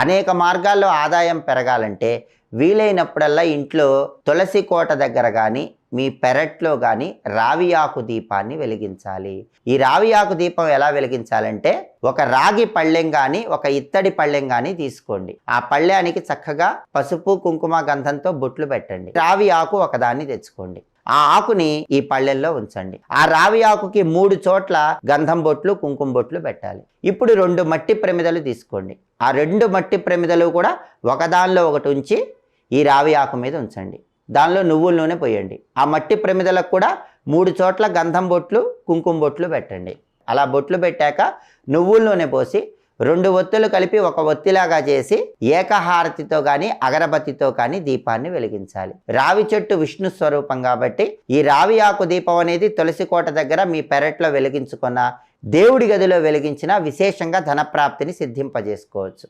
అనేక మార్గాల్లో ఆదాయం పెరగాలంటే వీలైనప్పుడల్లా ఇంట్లో తులసి కోట దగ్గర కానీ మీ పెరట్లో కానీ రావి ఆకు దీపాన్ని వెలిగించాలి. ఈ రావి ఆకు దీపం ఎలా వెలిగించాలంటే ఒక రాగి పళ్ళెం కానీ ఒక ఇత్తడి పళ్ళెం కానీ తీసుకోండి. ఆ పళ్ళెానికి చక్కగా పసుపు కుంకుమ గంధంతో బొట్లు పెట్టండి. రావి ఆకు ఒకదాన్ని తెచ్చుకోండి. ఆ ఆకుని ఈ పళ్ళెంలో ఉంచండి. ఆ రావి ఆకుకి 3 చోట్ల గంధం బొట్లు కుంకుమ బొట్లు పెట్టాలి. ఇప్పుడు 2 మట్టి ప్రమిదలు తీసుకోండి. ఆ 2 మట్టి ప్రమిదలు కూడా ఒకదానిలో ఒకటి ఉంచి ఈ రావి ఆకు మీద ఉంచండి. దానిలో నువ్వుల నూనె పోయండి. ఆ మట్టి ప్రమిదలకు కూడా 3 చోట్ల గంధం బొట్లు కుంకుమ బొట్లు పెట్టండి. అలా బొట్లు పెట్టాక నువ్వుల నూనె పోసి 2 ఒత్తులు కలిపి ఒక ఒత్తిలాగా చేసి ఏకహారతితో కానీ అగరబత్తితో కానీ దీపాన్ని వెలిగించాలి. రావి చెట్టు విష్ణు స్వరూపం కాబట్టి ఈ రావి ఆకు దీపం అనేది తులసి కోట దగ్గర మీ పెరట్లో వెలిగించుకున్న దేవుడి గదిలో వెలిగించిన విశేషంగా ధనప్రాప్తిని సిద్ధింపజేసుకోవచ్చు.